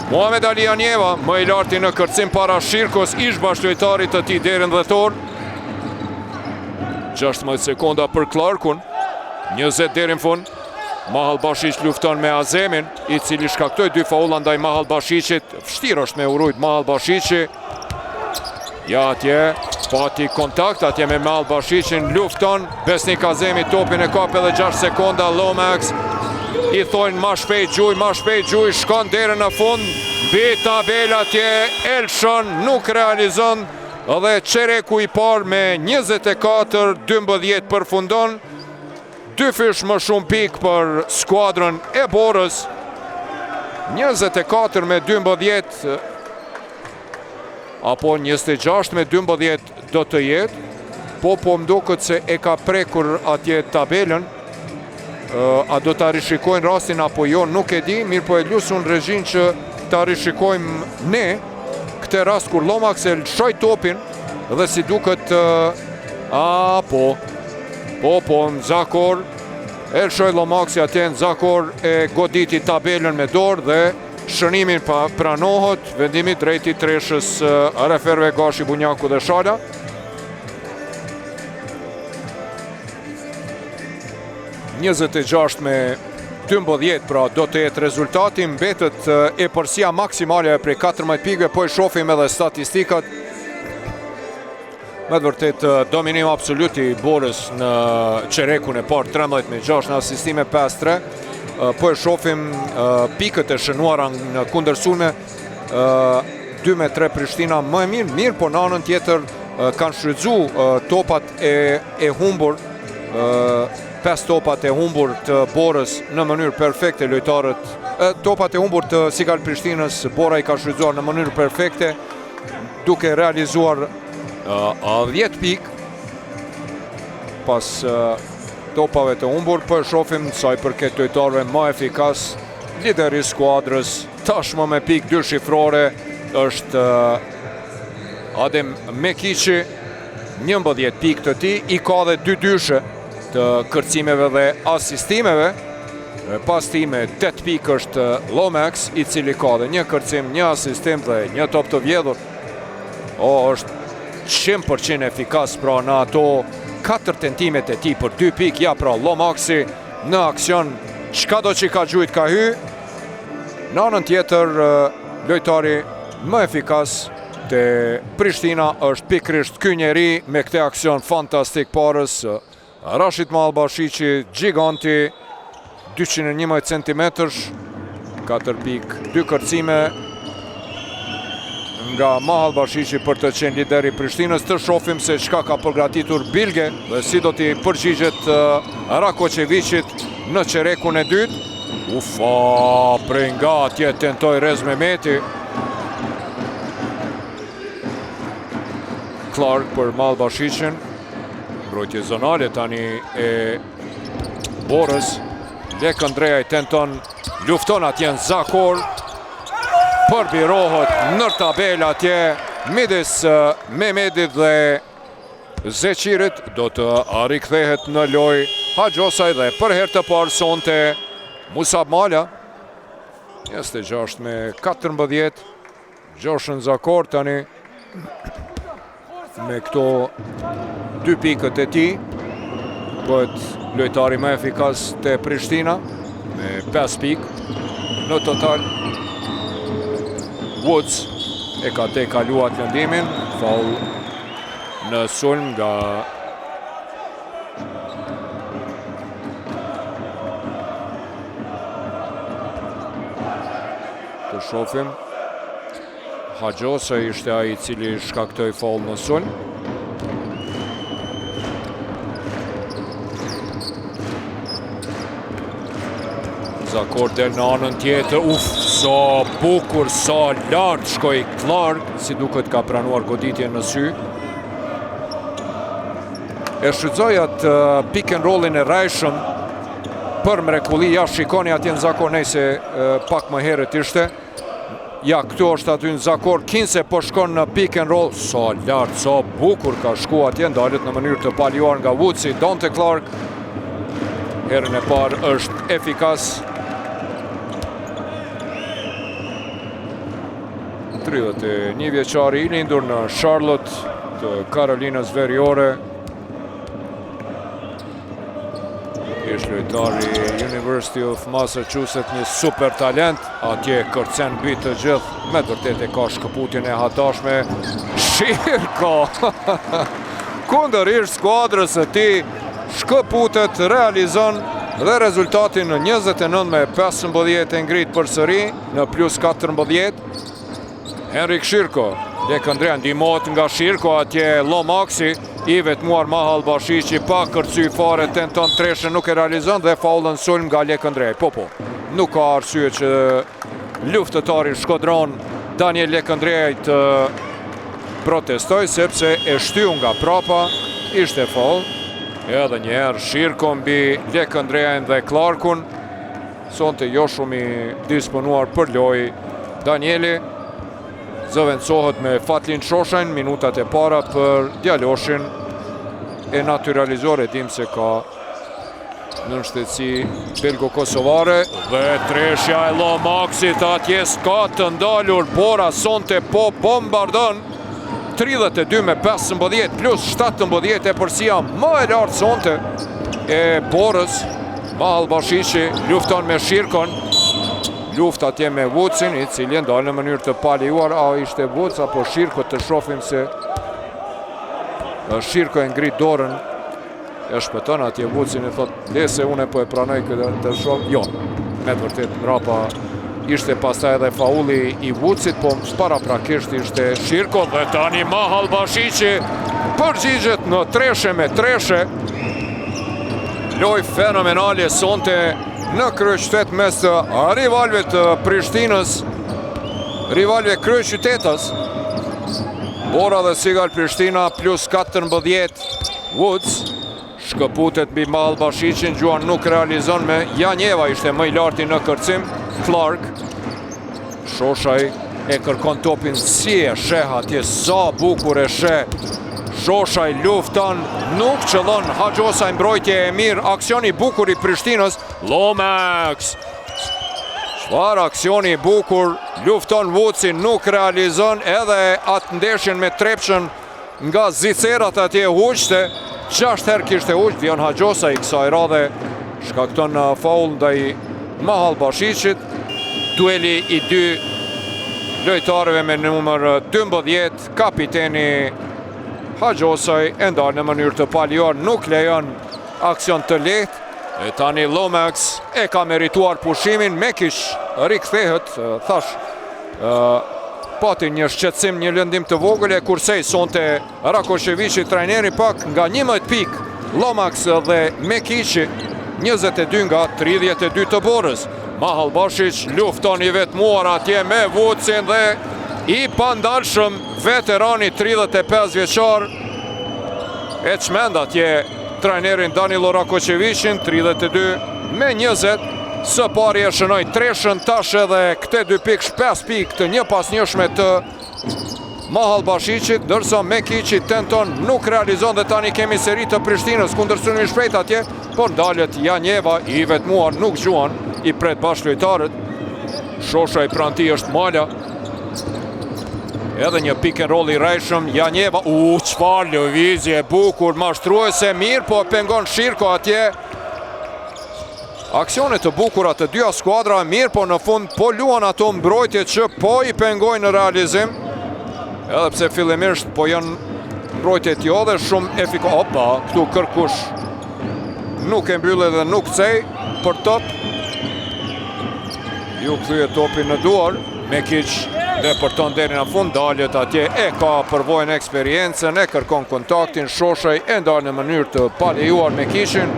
Muhamet Ali Anjeva, më i larti në kërcim para Shirkos, ish bashkëlojtarit të tij deri në dhjetor. 16 sekonda për Clarkun, 20 deri në fund. Mahalbashic lufton me Azemin, i cili shkaktoi 2 faulla ndaj Mahalbashicit. Vështirë është me urujt Mahalbashici. Ja atje, pati kontakt atje me Mahalbashicin, lufton. Besnik Azemi topin e kap edhe 6 sekonda. Lomax i thojnë ma shpejt gjuj, shkon deri në fund. Mbi tabel atje, Elshon nuk realizon dhe çereku i parë me 24-12 përfundon. 2 fysh më shumë pik për skuadrën e Borës. 24-12 apo 26-12 do të jetë, po mduket se e ka prekur atje tabelën. A do të rishikojnë rastin apo jo, nuk e di, mirë po e lusun regjin që të rishikojmë ne këtë rast kur Lomax e lëshoj topin dhe si duket në Zakor e lëshoj Lomaxi atje, në Zakor e goditi tabelën me dorë dhe shënimin pranohet vendimi drejti treshës referve Gashi, Bunjaku dhe Shala. (26-12), pra do të jetë rezultati, mbetet e përsia maksimale prej 14 pikëve, po e shohim edhe statistikat. Me të vërtet dominim absolut i Borës në çerekun e parë, 13-6 në asistime 5-3. Po e shohim pikët e shënuara në kundërsulme, 2-3 Prishtina më e mirë, po në anën tjetër kanë shfrytzuar topat e humbur, 5 topat e humbur të Borës në mënyrë perfekte lojtarët. Topat e humbur të Sikal Prishtinës, Bora i ka shfrytzuar në mënyrë perfekte, duke realizuar 10 pikë pas topave të humbur. Po e shohim sa i përket lojtarëve më efikas, lideri i skuadrës tashmë me pikë 2 shifrore është Adem Mekiqi, 11 pikë të tij, i ka dhe 2 dyshe të kërcimeve dhe asistimeve. Pas tij me 8 pikë është Lomax, i cili ka dhe 1 kërcim, 1 asistim dhe 1 top të vjedhur. Është 100% efikas, pra në ato 4 tentimet e tij për 2 pikë, ja pra Lomaxi në aksion, çka do që ka gjujt ka hy. Në anën tjetër, lojtari më efikas te Prishtina është pikërisht ky njeri me këtë aksion fantastik parës, Rashid Mahalbashiqi, giganti, 211 cm, 4 pikë, 2 kërcime nga Mahalbashiqi për të qenë lideri Prishtinës. Të shohim se çka ka përgatitur Bilge dhe si do t'i përgjigjet Rakoqeviqit në çerekun e dytë. Prej nga atje tentoi Rez Mehmeti. Clark për Mahalbashiqin. Mbrojtje zonale tani e Borës. Lek Andrea i tenton, lufton atje në Zakor, përbirohet në tabel atje midis Mehmedit dhe Zeqirit. Do të rikthehet në lojë Haxhosaj dhe për herë të parë sonte Musab Mala. 26-14, Gjoshen Zakor tani me këto 2 pikët e tij bëhet lojtari më efikas te Prishtina me 5 pikë në total. Woods e ka te kaluar lëndimin, faul në sulm nga të shohim. Haxhosaj ishte ai i cili shkaktoi faul në sulm. Zakor del në anën tjetër, sa bukur, sa lart shkoi Clark, si duket ka pranuar goditje në sy. E shfrytzoi atë pick and rollin e rrajshëm për mrekulli. Ja shikoni atje në Zakor, nejse pak më herët ishte. Ja, këtu është aty në Zakor, Kinse po shkon në pick and roll, sa lart, sa bukur ka shku atje, ndalet në mënyrë të paljuar nga Woodsi. Dante Clark herën e parë është efikas. 31 vjeçari i lindur në Charlotte të Karolinës Veriore. Ish lojtari University of Massachusetts, një super talent, atje kërcen mbi të gjithë, me vërtet e ka shkëputjen e hatashme. Shirko kundërisht skuadrës së tij, shkëputet, realizon dhe rezultatin në 29-15 e ngrit përsëri në plus 14. Henrik Shirko, Lek Andrea ndihmohet nga Shirko, atje Lomaxi, i vetmuar Mahalbashiqi, pa kërcy fare, tenton treshën, nuk e realizon dhe faulën sulm nga Lek Andrea. Po, nuk ka arsye që luftëtari shkodron Daniel Lek Andrea të protestoj, sepse e shtyu nga prapa, ishte faul. Edhe njëherë Shirko mbi Lek Andrea dhe Clarkun, sonte jo shumë i disponuar për lojë. Danieli zëvendësohet me Fatlin Shoshajn, minutat e para për djaloshin e naturalizore. Dim se ka në shtetësi belgo-kosovare. Dhe treshja e Lomaksit, atje s'ka të ndalur. Bora sonte po bombardon. 32-15 plus 17 e përsia më e lartë sonte e Borës. Mahal Bashishi lufton me Shirkon. Luft atje me Vucin, i cili ndalë në mënyrë të palijuar. A ishte Vuc apo Shirko, të shohim se Shirko e ngrit dorën. E shpëton atje Vucin, e thot lese une po e pranoj këtë të shoh. Jo, me të vërtet mrapa ishte pastaj edhe faulli i Vucit, po paraprakisht ishte Shirko. Dhe tani Mahal Bashishi përgjigjet në treshe me treshe. Loj fenomenale sonte në kryeqytet mes të rivalëve të Prishtinës, rivalëve kryeqytetës. Bora dhe Sigal Prishtina plus 14 Woods. Shkëputet mbi Mahal Bashishin, Gjuan nuk realizon me Janjeva, ishte më i larti në kërcim. Clark Shoshaj e kërkon topin, si e sheh atje, sa bukur e sheh. Shoshaj lufton, nuk qëllon Haxhosaj, mbrojtje e mirë, aksioni bukur i Prishtinës. Lomax, çfarë aksioni bukur, lufton Vucin, nuk realizon, edhe atë ndeshjen me Trepçën nga zicerat atje huqte. 6 herë kishte huq, vjen Haxhosaj kësaj radhe, shkakton faul ndaj Mahal Bashishit. Dueli i dy lojtarëve me numër 12, kapiteni Haxhosaj e ndalë në mënyrë të palijuar, nuk lejon aksion të lehtë. E tani Lomax e ka merituar pushimin, Mekish rikthehet, thash, pati një shqetësim, një lëndim të vogël e kursej sonte Rakoševići, trajneri pak nga 11 pik. Lomax dhe Mekishi, 22 nga 32 të Borës. Mahal Bashish lufton i vetmuar atje me Vucin dhe i pandalshëm veterani 35 vjeçar e çmend atje trajnerin Danilo Rakoševićin. 32-20. Së pari e shënoi treshën, tash edhe këte 2 pik, 5 pik të një pas njëshme të Mahal Bashishit, dërsa Mekishi tenton, nuk realizon, dhe tani kemi seri të Prishtinës kundër sulmi shpejt atje, por ndalet Janjeva i vetmuar, nuk gjuan, i pret bashkëlojtarët. Shoshaj pranë tij është Mala. Edhe një pick and roll i rrejshëm, Janjeva, çfarë lëvizje bukur, mashtruese mirë, po pengon Shirko atje. Aksionet të bukura të dyja skuadra mirë, po në fund po luan ato mbrojtje që po i pengojnë në realizim. Edhe pse fillimisht po janë mbrojtjet jo dhe shumë efikase. Opa, këtu kërkush nuk e mbyllë dhe nuk cej për top. Ju kthye topin në duar, Mekić dhe përton deri në fund, dalet atje, e ka përvojën eksperiencën, e kërkon kontaktin, Shoshaj e ndalë në mënyrë të palejuar Mekishin,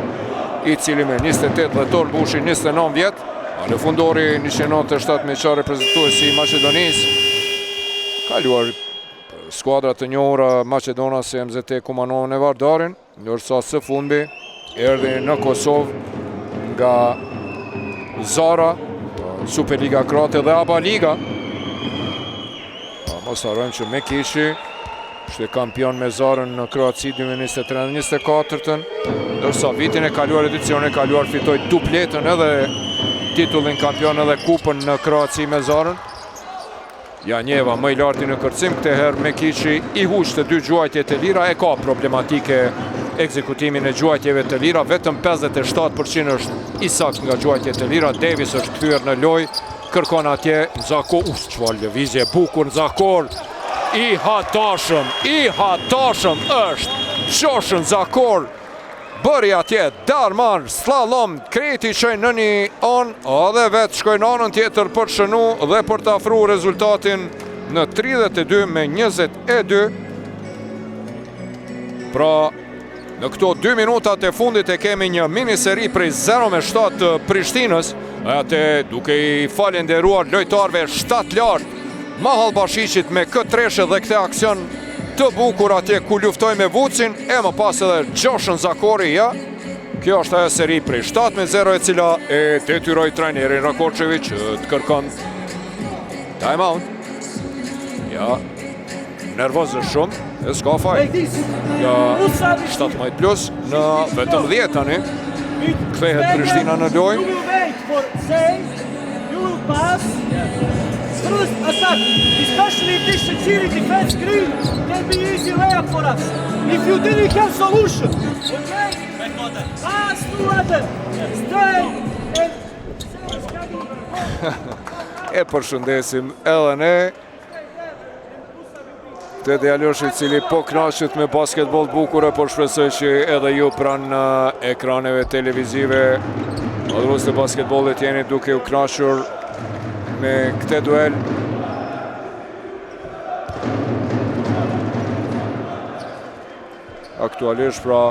i cili me 28 dhjetor mbushi 29 vjet. Në fundori 197 meqar reprezentuesi i Maqedonisë. Kaluar skuadra të njohura Maqedonase MZT Kumanovën e Vardarin, ndërsa së fundmi erdhi në Kosovë nga Zara, Superliga Kroate dhe ABA Liga. Mos harrojmë që Mekishi ishte kampion me Zarën në Kroaci 2023-2024, ndërsa vitin e kaluar, edicion e kaluar, fitoi dupletën, edhe titullin kampion edhe kupën në Kroaci me Zarën. Janjeva më i larti në kërcim, këtë herë Mekishi i huq të 2 gjuajtjet e lira, e ka problematike ekzekutimin e gjuajtjeve të lira, vetëm 57% është i saktë nga gjuajtjet e lira. Davis është kthyer në lojë, kërkon atje Nzako, çfarë lëvizje bukur Nzakor, i hatashëm është Shoshën Nzakor, bëri atje darman, slalom, kreti që në një anë, edhe vetë shkoj në anën tjetër për të shënu dhe për të afru rezultatin në 32-22. Pra, në këto 2 minutat e fundit e kemi një mini seri prej 0-7 të Prishtinës, atë duke i falenderuar lojtarve 7 lartë, Mahal Bashishit me këtë treshe dhe këte aksion të bukur atje ku luftoj me Vucin, e më pas edhe Gjoshën Zakori, ja. Kjo është ajo seri prej 7-0 e cila e detyroi trajnerin Rakočević të kërkon time out. Ja, nervozë shumë, e s'ka faj. Ja, 17 plus në vetëm 10 tani. Kthehet Prishtina në lojë. You will wait for save, you will pass. First attack, especially if this Shaqiri defense screen, can be easy layup for us. If you didn't have solution, okay? Pass to other. Stay and... E përshëndesim edhe ne të Djaloshi, cili po knaqet me basketbol bukure, por shpresoj që edhe ju pranë ekraneve televizive adhurues të basketbollit jeni duke u knaqur me këtë duel. Aktualisht pra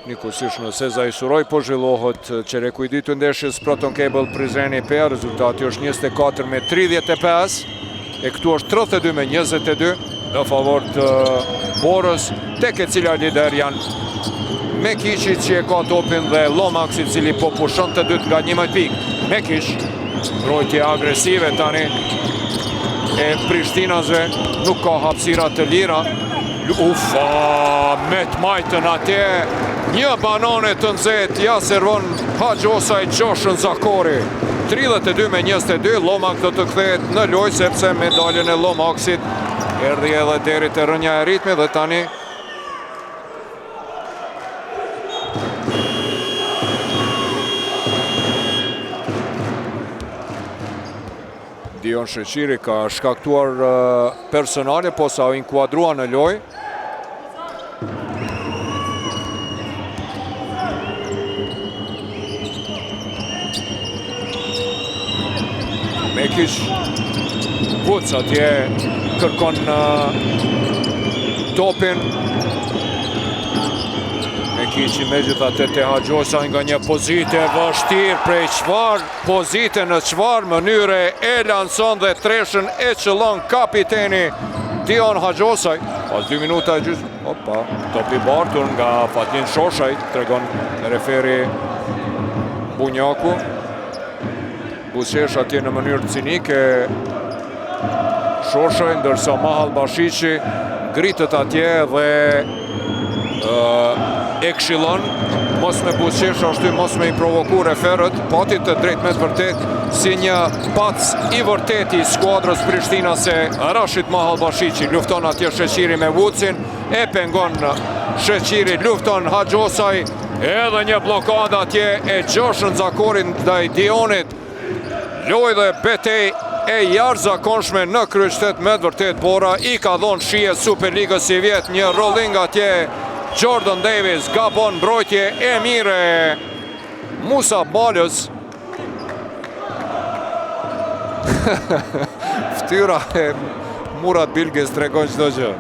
Nikosish në Sezai Suroj po zhvillohet çereku i dytë të ndeshjes Proton Cable Prizreni P. Rezultati është 24-35 e këtu është 32-22 në favor të Borës, tek e cila lider janë Mekishi që e ka topin dhe Lomax i cili po pushon të dytë nga 11 pikë. Mekish, mbrojtje agresive tani e Prishtinasve, nuk ka hapësira të lira. Ufa, me të majtën atje, një banane të nxehtë, ja servon Haxhosaj Gjoshën Zakori. 32-22, Lomax do të kthehet në lojë sepse me daljen e Lomaxit erdhi edhe deri te rënja e ritmit dhe tani Dion Sheqiri ka shkaktuar personale, po sa u inkuadrua në lojë. Mekish, Vuc atje kërkon topin. Mekishi me gjithatë te Haxhosaj nga një pozite vështirë, prej çfarë pozite në çfarë mënyre e lanson dhe treshën e qëllon kapiteni Dion Haxhosaj. Pas 2 minuta e gjysmë, opa, topi bartur nga Fatin Shoshaj, tregon referi Bunjaku. Bushesh atje në mënyrë cinike Shoshaj, ndërsa Mahal Bashiqi ngritet atje dhe e këshillon mos me Bushesh ashtu mos me i provoku referët, pati të drejt me të vërtet si një pac i vërtet i skuadrës Prishtinase. Rashid Mahal Bashiqi lufton atje Sheqiri me Vucin, e pengon Sheqiri, lufton Haxhosaj, edhe një blokadë atje e Gjoshën Zakorin ndaj Dionit. Lojë dhe betej e jashtëzakonshme në kryeqytet, me të vërtet Bora i ka dhënë shije Superligës si vjet, një rolling atje Jordan Davis, gabon mbrojtje e mire Musa Balës. Ftyra e Murat Bilges tregon çdo gjë.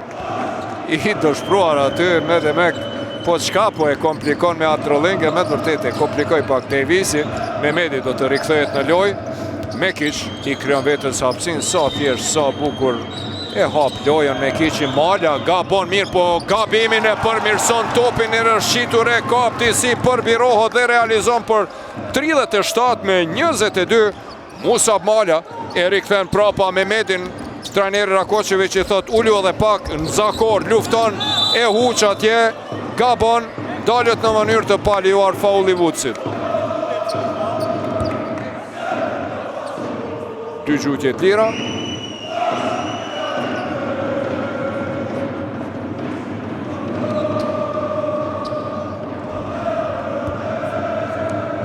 I dëshpruar aty me dhe mek, po çka po e komplikon me atë rolling, me të vërtet e komplikoi pak Davisi. Mehmeti do të rikthehet në lojë. Mekish i kryon vetës hapsin, sa thjesht, sa bukur e hap lojën Mekishi. Mala gabon mirë, po gabimin e përmirëson, topin e rëshqitur e kapti si përbirohet dhe realizon për 37-22. Musa Mala e rikthen prapa Mehmetin, trajneri Rakočević i thot ullu edhe pak, në Zakor lufton e huq atje, gabon, dalet në mënyrë të paljuar faulli Vucit. 2 gjutje të lira.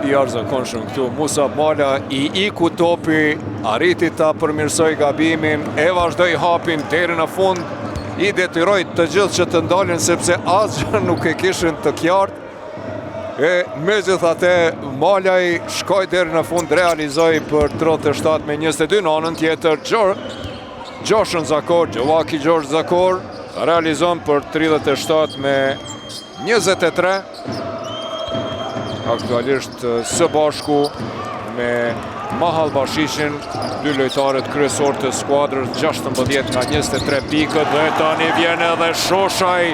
I jashtëzakonshëm këtu Musa Mala, i iku topi, arriti ta përmirësoj gabimin, e vazhdoi hapin deri në fund, i detyroi të gjithë që të ndalin sepse asgjë nuk e kishin të qartë. E megjithatë Malaj shkoi deri në fund, realizoi për 37-22. Në anën tjetër Gjoshën Zakor, Gjovaki Gjosh Zakor realizon për 37-23. Aktualisht së bashku me Mahal Bashiqin, 2 lojtarët kryesor të skuadrës, 16 nga 23 pikët, dhe tani vjen edhe Shoshaj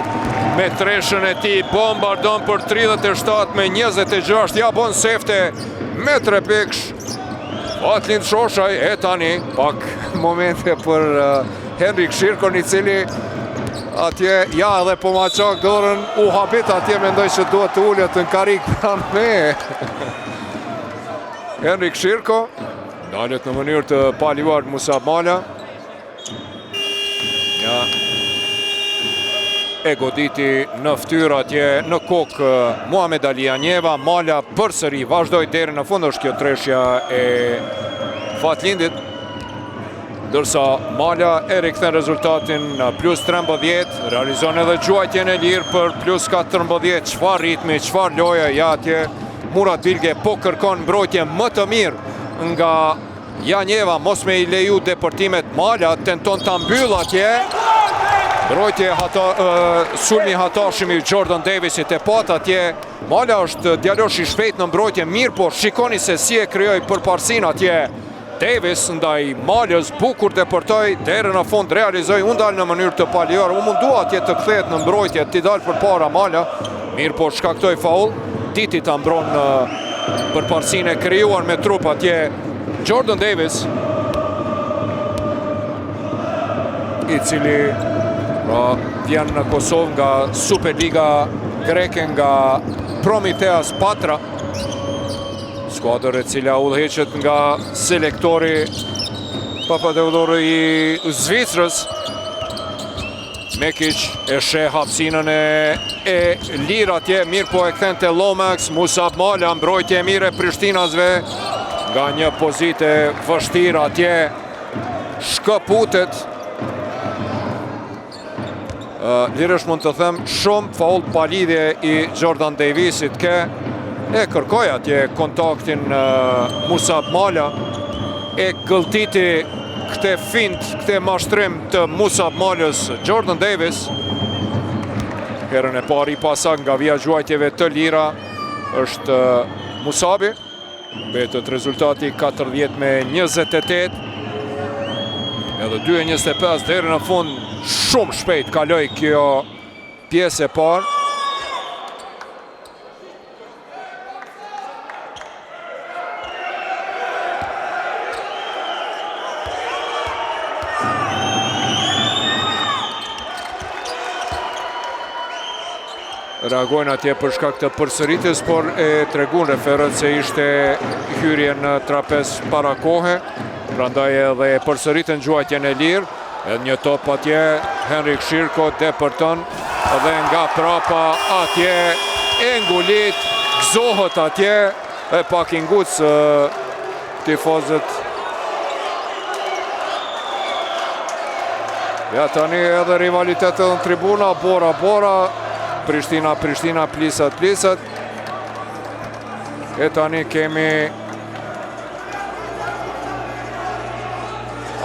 me treshën e tij, bombardon për 37-26, ja bon sefte me 3 pikësh. Atlind Shoshaj, e tani pak momente për Henrik Shirkon, i cili Atje, ja edhe po ma qak dorën u habit, atje mendoj që duhet të ullet në karik pranë me. Henrik Shirko, dalet në mënyrë të paljuar Musab Mala. Ja, e goditi në ftyrë atje në kokë Muhamed Ali Anjeva. Mala përsëri vazhdoj deri në fund, është kjo treshja e Fatlindit. Dërsa Mala e rikthen rezultatin në plus 13, realizon edhe gjuajtjen e lirë për plus 14, çfarë ritmi, çfarë loja, ja atje Murat Bilge po kërkon mbrojtje më të mirë nga Janjeva, mos me i leju deportimet. Mala tenton ta mbyll atje. Mbrojtje sulmi hatashëm i Jordan Davisit e pat atje. Mala është djalosh i shpejt në mbrojtje, mirë po shikoni se si e krijoi përparësinë atje. Davis ndaj Malës, bukur deportoi, deri në fund realizoi, u ndal në mënyrë të paljuar, u mundua atje të kthehet në mbrojtje, t'i dal përpara Mala, mirë po shkaktoi faull, Titi ta mbron përparësinë e krijuar me trup atje Jordan Davis, i cili vjen në Kosovë nga Superliga greke, nga Prometheas Patra, skuadër e cila udhëheqet nga selektori papadeudori i Zvicrës. Mekic e sheh hapësinën e lirë atje, mirë po e kthen te Lomax. Musab Mala, mbrojtje e mire Prishtinasve nga një pozitë vështirë atje, shkëputet. Lirësh mund të them shumë faull palidhje i Jordan Davisit e kërkoj atje kontaktin Musab Mala, e gëlltiti këte fint, këte mashtrim të Musab Malës Jordan Davis. Herën e pari pasak nga vija gjuajtjeve të lira është Musabi. Betët rezultati 40-28. Edhe 2-25 deri në fund, shumë shpejt kaloi kjo pjesë e parë. Reagojnë atje për shkak të përsëritjes, por e tregun referët se ishte hyrje në trapez para kohe, prandaj edhe përsëritën gjuajtjen e lirë. Edhe një top atje, Henrik Shirko depërton edhe nga prapa atje e ngulit, gëzohet atje, e pak i nguc tifozët. Ja tani edhe rivalitetet në tribuna, Bora, Prishtina, plisat. E tani kemi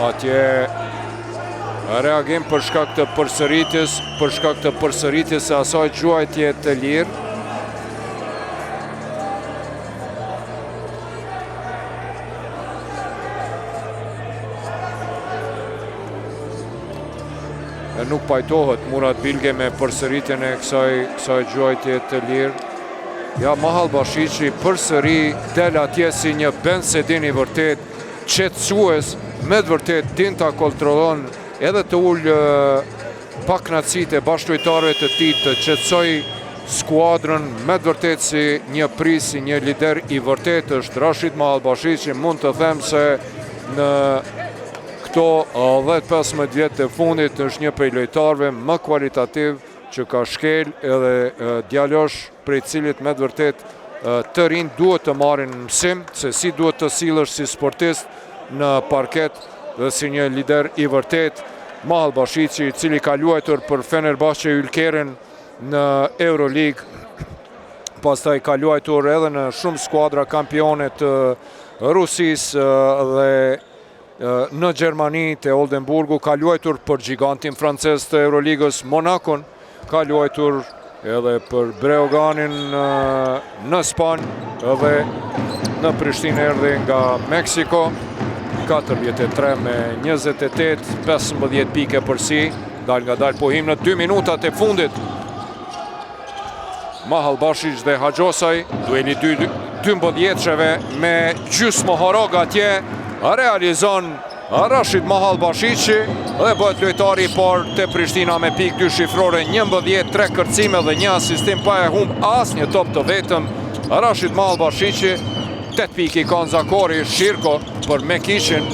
atje reagim për shkak të përsëritjes e asaj gjuajtje të lirë. Nuk pajtohet Murat Bilge me përsëritjen e kësaj gjuajtje të lirë. Ja, Mahal Bashiqi përsëri del atje si një Bensedin i vërtet, qetësues, me të vërtet din ta kontrollon edhe të ullë pak knatësitë e bashkëtojtarëve të tij, të qetësoj skuadrën, me të vërtet si një pris, si një lider i vërtet është Rashid Mahal Bashiqi. Mund të them se në këto 10-15 vjetë të fundit është një prej lojtarëve më kualitativ që ka shkel, edhe djalosh prej cilit me të vërtet të rinë duhet të marrin mësim se si duhet të sillesh si sportist në parket dhe si një lider i vërtet. Mahal Bashiqi, i cili ka luajtur për Fenerbahçe Ylkerin në Euroleague, pastaj ka luajtur edhe në shumë skuadra kampione të Rusisë dhe në Gjermani të Oldenburgu, ka luajtur për gigantin francez të Euroligës Monakon, ka luajtur edhe për Breoganin në Spanjë, edhe në Prishtinë erdhi nga Meksiko, 43 me 28, 15 pike përsi, dal nga dal po him në 2 minutat e fundit. Mahal Bashiq dhe Hajosaj, dueli 12-sheve me gjysmë Horog atje, realizon Rashid Mahalbashiqi dhe bëhet lojtari i parë te Prishtina me pikë 2 shifrore, 11, 3 kërcime dhe 1 asistim, pa e humb asnjë top të vetëm. Rashid Mahalbashiqi, 8 pikë i kanë Zakori Shirko për Mekiqin.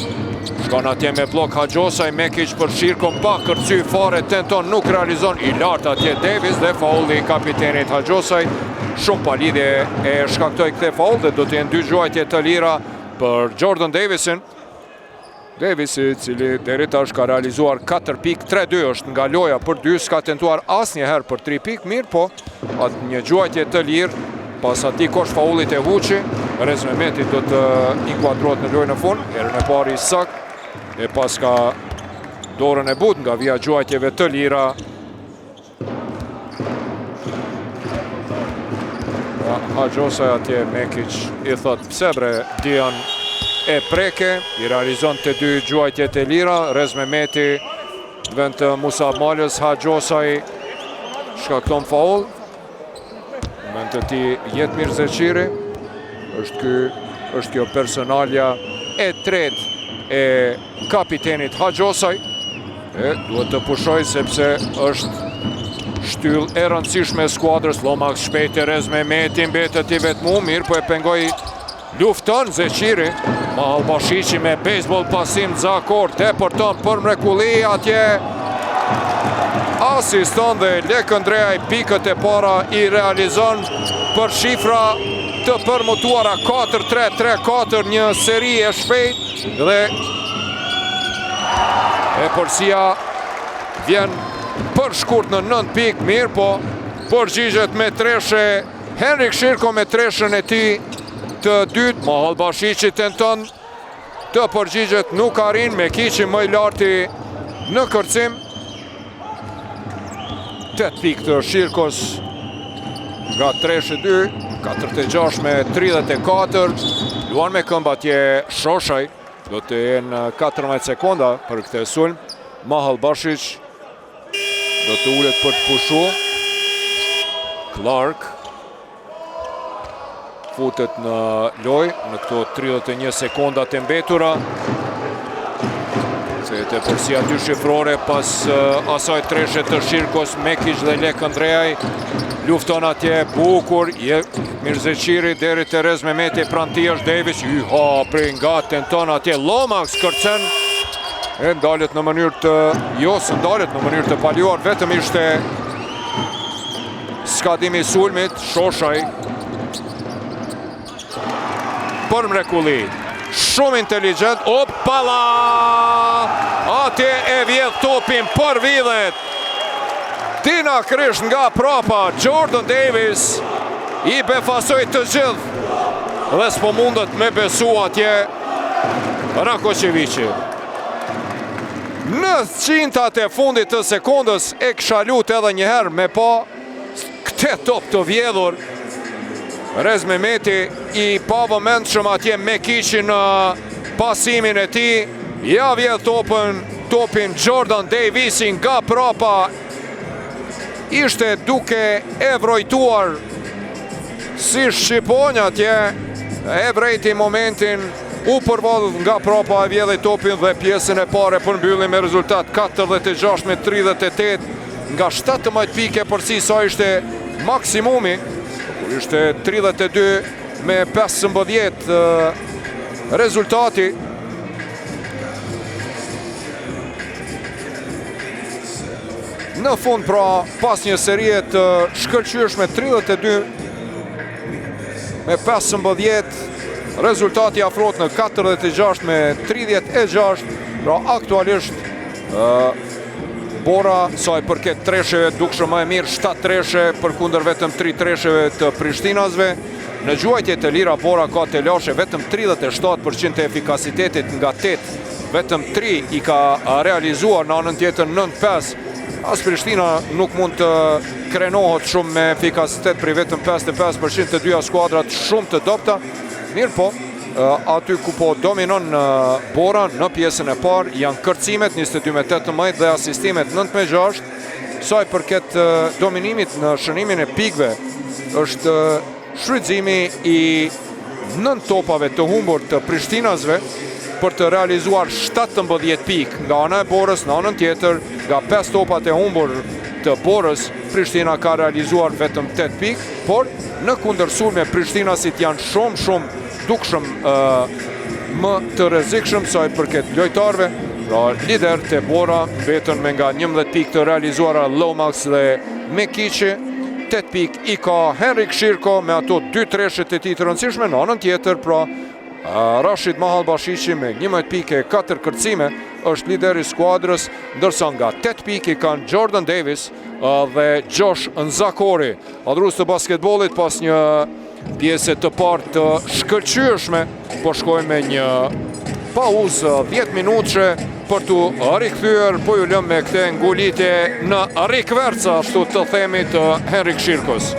Shkon atje me blok Haxhosaj, Mekiq për Shirko, pa kërcy fare, tenton, nuk realizon, i lartë atje Davis dhe faulli i kapitenit Haxhosaj. Shumë pa lidhje e shkaktoi këtë faull dhe do të jenë 2 gjuajtje të lira për Jordan Davisin. Davisi, cili deri tash ka realizuar 4 pikë, 3-2 është nga loja për 2, s'ka tentuar asnjëherë për 3 pikë, mirë po, atë një gjuajtje të lirë, pas atij kosh faullit e Huçi, Rez Mehmeti do të inkuadrohet në lojën e fund, herën e parë Isak, e pas ka dorën e but nga vija gjuajtjeve të lira. Haxhosaj atje, Mekiq i thot pse bre Dian e preke, i realizon të 2 gjuajtjet e lira. Rez Mehmeti vend të Musa Malës, Haxhosaj shkakton faull. Vend të ti Jetmir Zeqiri. Është kjo personalja e tretë e kapitenit Haxhosaj. Duhet të pushoj sepse është shtyll e rëndësishme e skuadrës. Lomax shpejt e Rez Mehmeti mbetet i vetmu, mirë po e pengoj lufton Zeqiri. Mahalbashiqi me baseball pasim Zakor, tepërton për mrekulli atje. Asiston dhe Lekëndreaj pikët e para i realizon për shifra të përmutuara 4-3, 3-4, një seri e shpejt dhe e përsia vjen për shkurt në 9 pikë, mirë po përgjigjet me treshe Henrik Shirko me treshën e tij të dytë. Mahalbashiqi tenton të përgjigjet, nuk arrin, Mekiqi më i larti në kërcim. 8 pikë të Shirkos nga 3-2, 46 me 34. Luan me këmbë atje Shoshaj, do të jenë 14 sekonda për këtë sulm. Mahalbashiq do të ulet për të pushu. Clark futet në loj në këto 31 sekondat e mbetura. Se të përsia 2 shifrore pas asaj treshe të Shirkos, Mekiq dhe Lekëndreaj. Lufton atje bukur, Jetmir Zeqiri deri te Rez Mehmeti, pranë tij është Davis, i hapri nga tenton atje Lomax kërcen. E ndalet në mënyrë të ndalet në mënyrë të paljuar, vetëm ishte skadimi i sulmit. Shoshaj për mrekulli, shumë inteligjent, opala! Atje e vjedh topin për vidhet. Dina Krish nga prapa, Jordan Davis i befasoi të gjithë dhe s'po mundet me besu atje Rakoqeviqi. Në qintat e fundit të sekundës e kisha lut edhe njëherë me pa këtë top të vjedhur. Rez Mehmeti i pavëmendshëm atje Mekiqi në pasimin e tij. Ja vjedh topin Jordan Davisi nga prapa. Ishte duke e vrojtuar si shqiponj atje. E vrejti momentin, u përvodh nga prapa, e vjedhi topin dhe pjesën e pare përmbylli me rezultat 46 me 38 nga 17 pike përsi sa ishte maksimumi. Ishte 32 me 15 rezultati. Në fund pra pas një serie të shkëlqyeshme 32 me 15, rezultati afrohet në 46 me 36, pra aktualisht Bora, sa i përket tresheve, dukshë më e mirë 7 treshe përkundër vetëm 3 tresheve të Prishtinasve. Në gjuajtje të lira Bora ka të lashe vetëm 37% të efikasitetit nga 8, vetëm 3 i ka realizuar në anën tjetër 9-5. As Prishtina nuk mund të krenohet shumë me efikasitet për vetëm 55% të dyja skuadrat shumë të dobta. Mirë po, aty ku po dominon Bora në pjesën e parë janë kërcimet 22 me 18 dhe asistimet 9 me 6. Sa i përket dominimit në shënimin e pikëve, është shfrytëzimi i 9 topave të humbur të Prishtinasve për të realizuar 17 pikë nga ana e Borës, në anën tjetër, nga 5 topat e humbur të Borës, Prishtina ka realizuar vetëm 8 pikë, por në kundërsulme Prishtinasit janë shumë dukshëm më të rrezikshëm sa i përket lojtarëve. Pra lider te Bora vetën me nga 11 pikë të realizuara Lomax dhe Mekiqi. 8 pikë i ka Henrik Shirko me ato 2 treshet e tij të rëndësishme. Në anën tjetër, pra Rashid Mahalbashiqi me 11 pikë e 4 kërcime është lideri i skuadrës, ndërsa nga 8 pikë i kanë Jordan Davis dhe Josh Nzakori. Adhurues të basketbollit pas një pjesë të parë të shkëlqyeshme, po shkojmë me një pauzë 10 minutëshe për të rikthyer, po ju lëm me këtë ngulitje në rikverca, ashtu të themi, të Henrik Shirkos.